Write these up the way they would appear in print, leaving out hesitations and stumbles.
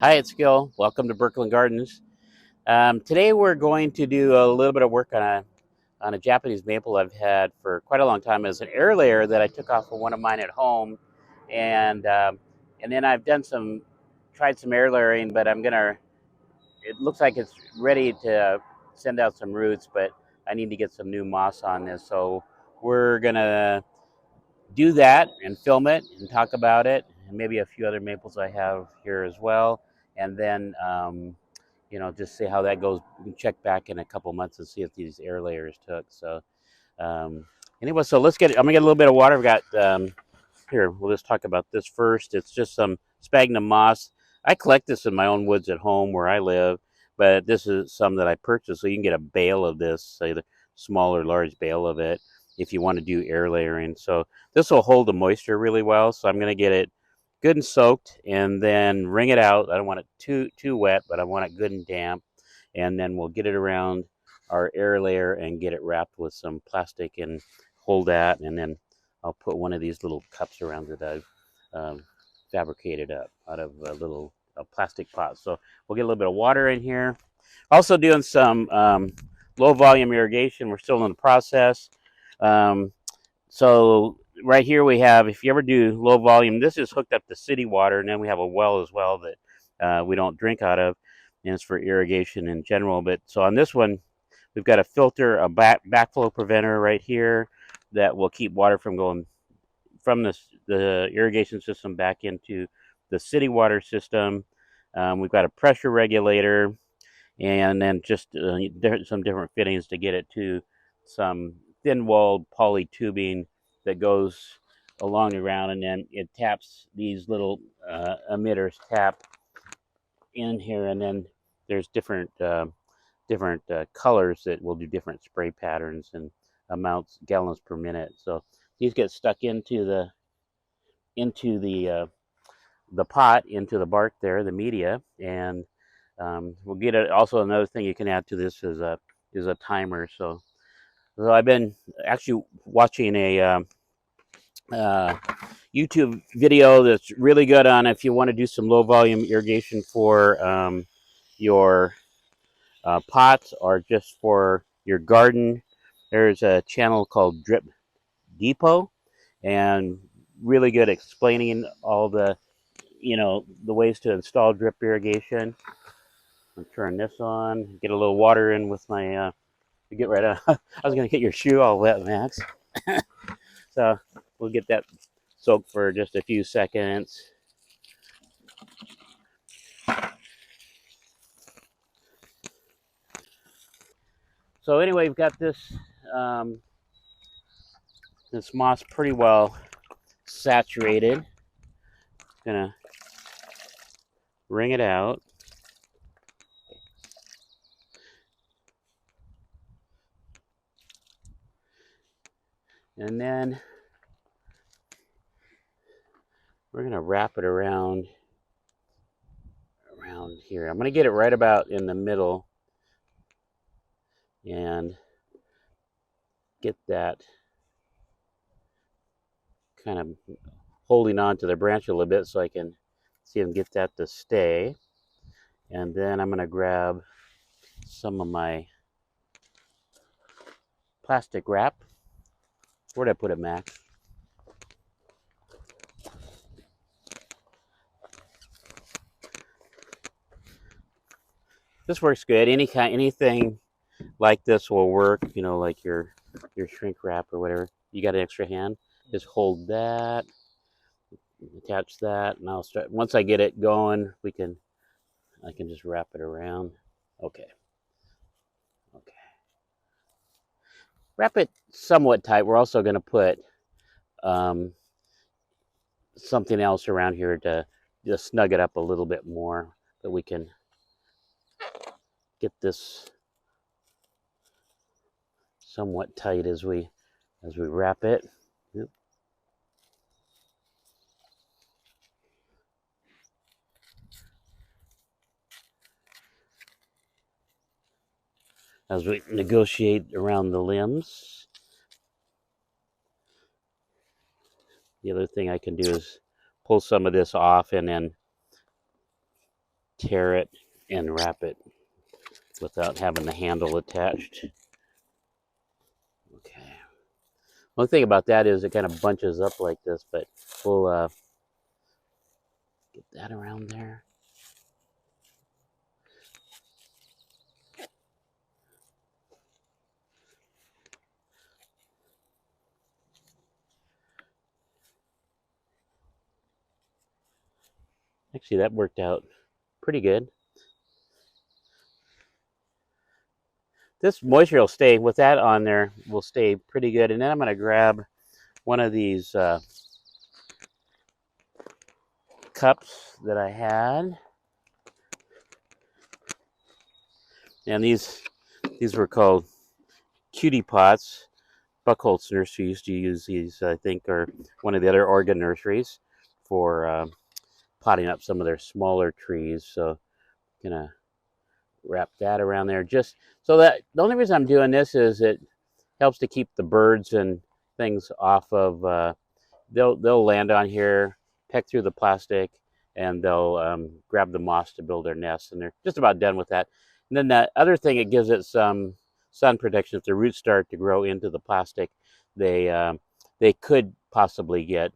Hi, it's Gil. Welcome to Burkland Gardens. Today we're going to do a little bit of work on a Japanese maple I've had for quite a long time. As an air layer that I took off of one of mine at home, and then I've tried some air layering, but it looks like it's ready to send out some roots, but I need to get some new moss on this. So we're gonna do that and film it and talk about it, and maybe a few other maples I have here as well. And then, just see how that goes. We can check back in a couple months and see if these air layers took. So, um, anyway, so I'm gonna get a little bit of water. I've got, here, we'll just talk about this first. It's just some sphagnum moss. I collect this in my own woods at home where I live, but this is some that I purchased. So you can get a bale of this, either small or large bale of it, if you want to do air layering. So this will hold the moisture really well. So I'm going to get it good and soaked and then wring it out. I don't want it too wet, but I want it good and damp. And then we'll get it around our air layer and get it wrapped with some plastic and hold that. And then I'll put one of these little cups around that I've fabricated up out of a little plastic pot. So we'll get a little bit of water in here. Also doing some low volume irrigation. We're still in the process. So right here we have, if you ever do low volume, this is hooked up to city water, and then we have a well as well that we don't drink out of, and it's for irrigation in general. But so on this one, we've got a filter, a backflow preventer right here that will keep water from going from the irrigation system back into the city water system. We've got a pressure regulator, and then just some different fittings to get it to some thin-walled poly tubing that goes along the ground, and then it taps these little emitters tap in here, and then there's different colors that will do different spray patterns and amounts, gallons per minute. So these get stuck into the pot, into the bark there, the media, and we'll get it. Also, another thing you can add to this is a timer. So I've been actually watching a YouTube video that's really good on if you want to do some low volume irrigation for your pots or just for your garden. There's a channel called Drip Depot, and really good explaining all the ways to install drip irrigation. I'm turn this on, get a little water in with my get right on. I was gonna get your shoe all wet, Max. So we'll get that soaked for just a few seconds. So anyway, we've got this this moss pretty well saturated. Gonna wring it out. And then we're gonna wrap it around here. I'm gonna get it right about in the middle and get that kind of holding on to the branch a little bit so I can see and get that to stay. And then I'm gonna grab some of my plastic wrap. Where'd I put it, Max? This works good. Anything like this will work. Like your shrink wrap or whatever. You got an extra hand? Just hold that, attach that, and I'll start. Once I get it going, I can just wrap it around. Okay. Wrap it somewhat tight. We're also going to put something else around here to just snug it up a little bit more, that we can get this somewhat tight as we wrap it. Yep. As we negotiate around the limbs. The other thing I can do is pull some of this off and then tear it and wrap it without having the handle attached. Okay. One thing about that is it kind of bunches up like this, but we'll get that around there. Actually, that worked out pretty good. This moisture will stay, with that on there, will stay pretty good. And then I'm going to grab one of these cups that I had. And these were called cutie pots. Buckholz Nursery used to use these, I think, or one of the other Oregon nurseries for potting up some of their smaller trees. So I'm gonna wrap that around there, just so that the only reason I'm doing this is it helps to keep the birds and things off of. They'll land on here, peck through the plastic, and they'll grab the moss to build their nests, and they're just about done with that. And then that other thing, it gives it some sun protection. If the roots start to grow into the plastic, they could possibly get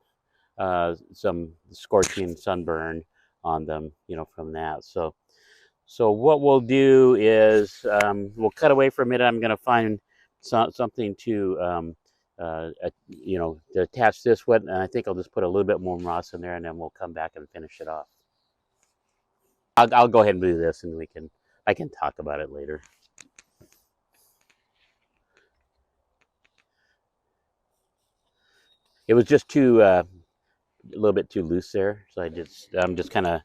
some scorching sunburn on them, from that. So what we'll do is we'll cut away for a minute. I'm going to find something to to attach this with, and I think I'll just put a little bit more moss in there, and then we'll come back and finish it off. I'll go ahead and do this, and I can talk about it later. It was just a little bit too loose there, so I'm just kind of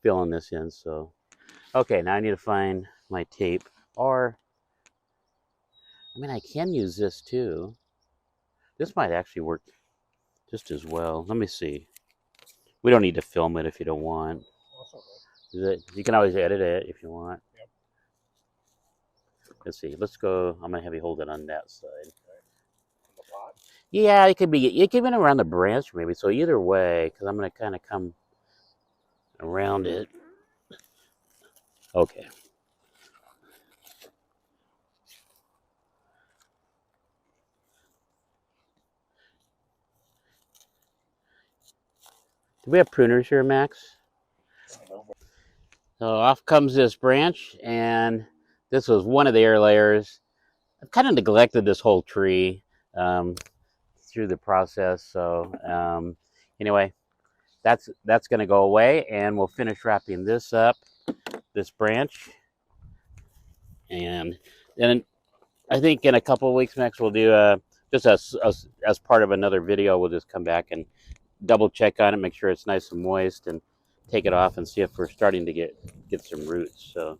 filling this in. So okay, now I need to find my tape, or I mean I can use this too. This might actually work just as well. Let me see. We don't need to film it if you don't want. You can always edit it if you want. Yep. Let's see. Let's go. I'm gonna have you hold it on that side. Okay. On the pot? Yeah, it could be around the branch maybe. So either way, because I'm gonna kind of come around it. Okay. Do we have pruners here, Max? So off comes this branch, and this was one of the air layers. I've kind of neglected this whole tree through the process. So anyway, that's going to go away, and we'll finish wrapping this up, this branch. And then I think in a couple of weeks, Max, we'll do just as part of another video, we'll just come back and double check on it, make sure it's nice and moist, and take it off and see if we're starting to get some roots. So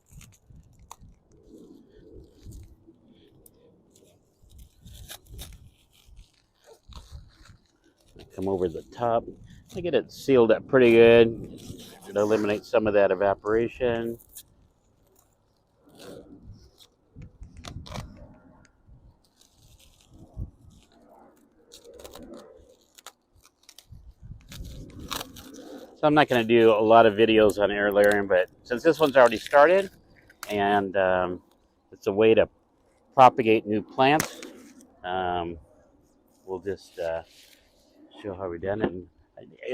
come over the top. I get it sealed up pretty good. It eliminates some of that evaporation. So I'm not going to do a lot of videos on air layering, but since this one's already started, and it's a way to propagate new plants, we'll just show how we've done it.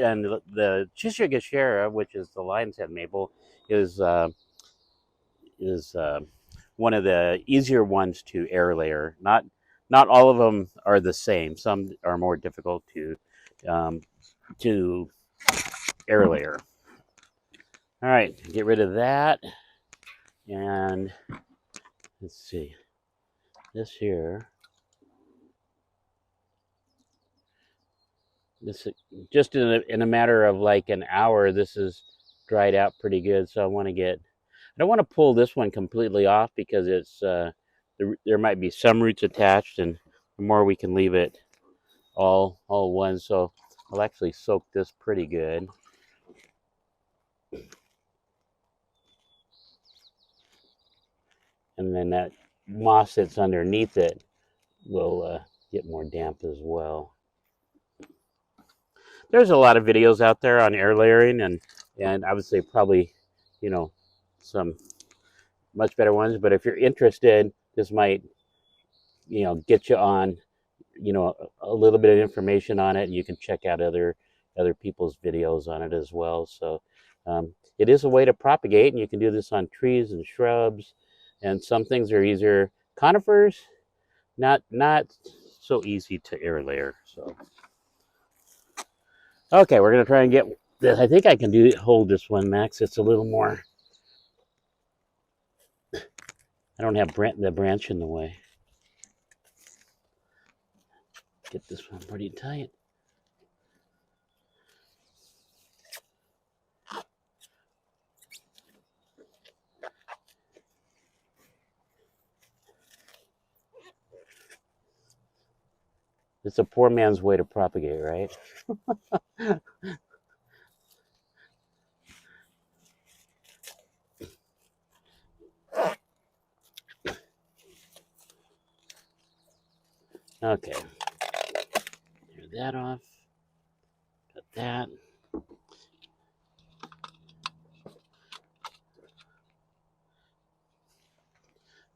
And the Cheshire, which is the lion's head maple, is one of the easier ones to air layer. Not all of them are the same. Some are more difficult to air layer. All right, get rid of that, and let's see, this here. This just in a matter of like an hour, this is dried out pretty good. So I don't want to pull this one completely off because it's there might be some roots attached, and the more we can leave it all one. So I'll actually soak this pretty good. And then that moss that's underneath it will get more damp as well. There's a lot of videos out there on air layering, and I would say probably you know, some much better ones. But if you're interested, this might, get you on, a little bit of information on it, and you can check out other people's videos on it as well. So it is a way to propagate, and you can do this on trees and shrubs, and some things are easier. Conifers, not so easy to air layer. So okay, we're gonna try and get this. I think I can hold this one, Max. It's a little more. I don't have the branch in the way. Get this one pretty tight. It's a poor man's way to propagate, right? Okay. Tear that off. Got that. I'm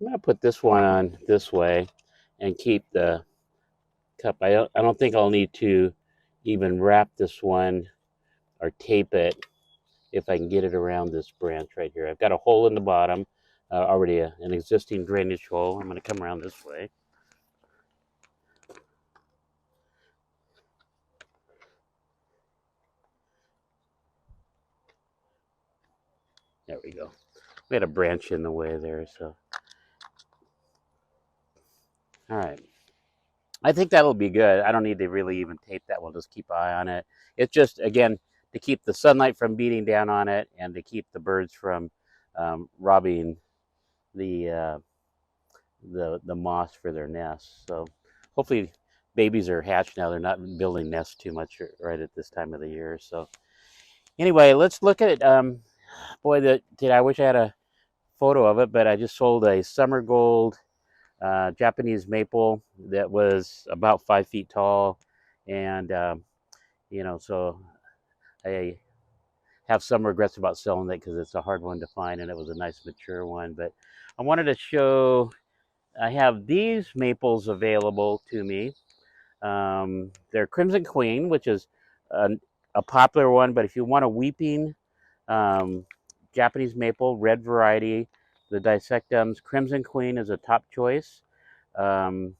gonna put this one on this way and keep the cup. I don't think I'll need to even wrap this one or tape it if I can get it around this branch right here. I've got a hole in the bottom, already an existing drainage hole. I'm gonna come around this way. There we go. We had a branch in the way there, so. All right. I think that'll be good. I don't need to really even tape that. We'll just keep an eye on it. It's just, again, to keep the sunlight from beating down on it and to keep the birds from robbing the moss for their nests. So hopefully babies are hatched now. They're not building nests too much right at this time of the year. So anyway, let's look at it. Boy, I wish I had a photo of it, but I just sold a summer gold Japanese maple that was about 5 feet tall, and so I have some regrets about selling it because it's a hard one to find, and it was a nice mature one. But I wanted to show. I have these maples available to me. They're Crimson Queen, which is a popular one, but if you want a weeping Japanese maple, red variety, the dissectums, Crimson Queen is a top choice. Tamukiyama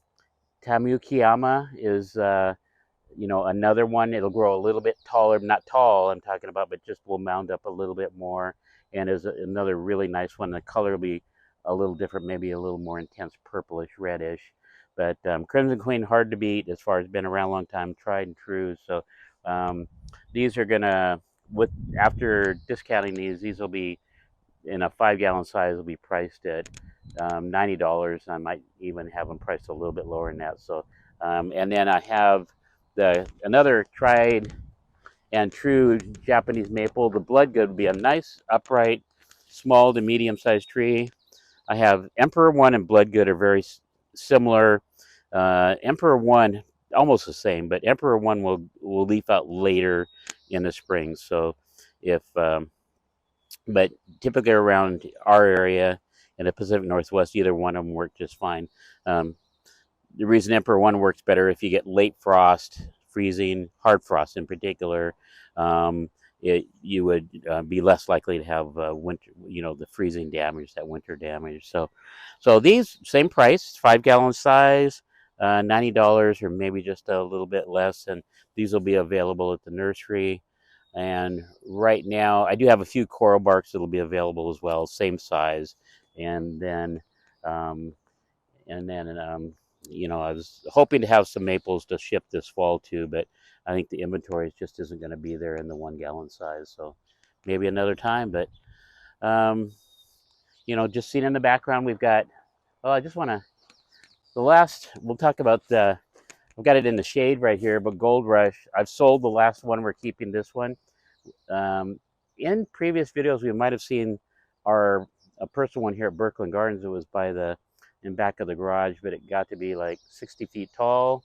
is, another one. It'll grow a little bit taller, not tall I'm talking about, but just will mound up a little bit more, and is another really nice one. The color will be a little different, maybe a little more intense purplish, reddish. But Crimson Queen, hard to beat as far as been around a long time, tried and true. So these are gonna, after discounting these will be in a 5-gallon size, will be priced at $90. I might even have them priced a little bit lower than that. So, and then I have another tried and true Japanese maple. The Bloodgood would be a nice, upright, small to medium-sized tree. I have Emperor One and Bloodgood are very similar. Emperor One, almost the same, but Emperor One will leaf out later in the spring. So if but typically around our area in the Pacific Northwest, either one of them work just fine. The reason Emperor One works better, if you get late frost, freezing, hard frost in particular, you would be less likely to have winter, the freezing damage, that winter damage. So these, same price, 5-gallon size, $90 or maybe just a little bit less, and these will be available at the nursery. And right now, I do have a few coral barks that'll be available as well, same size. And then, I was hoping to have some maples to ship this fall too, but I think the inventory just isn't going to be there in the 1-gallon size. So maybe another time. But just seeing in the background, we've got. Oh, I just want to. We'll talk about the. I've got it in the shade right here, but Gold Rush. I've sold the last one. We're keeping this one. In previous videos, we might have seen a personal one here at Burkland Gardens. It was in back of the garage, but it got to be like 60 feet tall,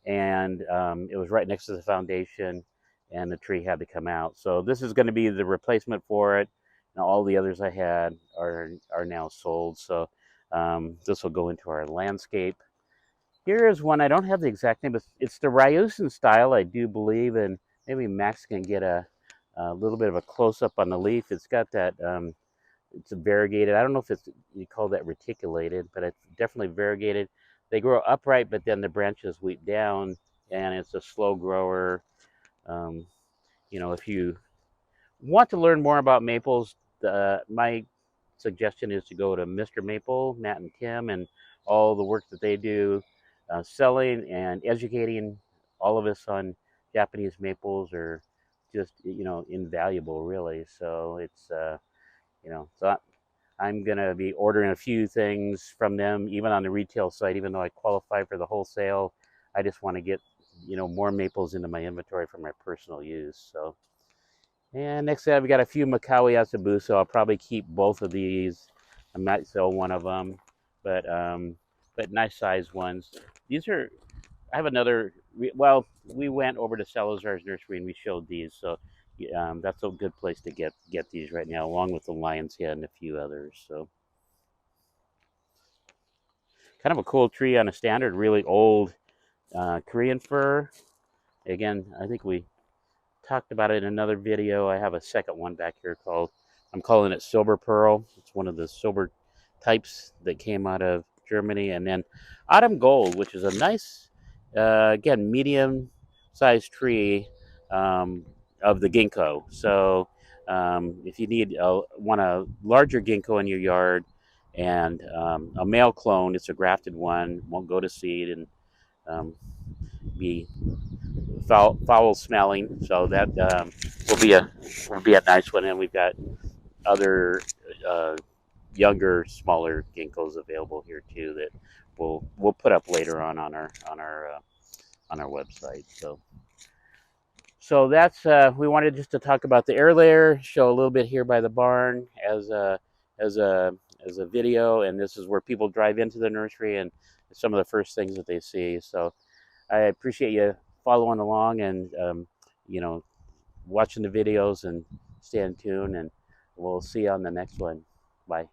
and it was right next to the foundation, and the tree had to come out. So this is going to be the replacement for it. Now all the others I had are now sold. So this will go into our landscape. Here is one, I don't have the exact name, but it's the Ryusen style, I do believe, and maybe Max can get a little bit of a close-up on the leaf. It's got that, it's variegated. I don't know if it's, you call that reticulated, but it's definitely variegated. They grow upright, but then the branches weep down, and it's a slow grower. Um, if you want to learn more about maples, my suggestion is to go to Mr. Maple, Matt and Tim, and all the work that they do, selling and educating all of us on Japanese maples are just invaluable, really. So it's so I'm gonna be ordering a few things from them, even on the retail site. Even though I qualify for the wholesale, I just want to get more maples into my inventory for my personal use. So. And next up, we got a few Macawi Asabusa. I'll probably keep both of these. I might sell one of them, but nice size ones. These are. I have another. Well, we went over to Salazar's nursery and we showed these, so that's a good place to get these right now, along with the lion's head and a few others. So, kind of a cool tree on a standard, really old Korean fir. Again, I think we talked about it in another video. I have a second one back here I'm calling it Silver Pearl. It's one of the silver types that came out of Germany. And then Autumn Gold, which is a nice, again, medium-sized tree of the ginkgo. So if you want a larger ginkgo in your yard and a male clone, it's a grafted one, won't go to seed and be foul smelling, so that will be a nice one. And we've got other younger, smaller ginkgos available here too that we'll put up later on our website. So that's we wanted just to talk about the air layer, show a little bit here by the barn as a video, and this is where people drive into the nursery and some of the first things that they see. So I appreciate you following along and watching the videos and staying tuned, and we'll see you on the next one. Bye.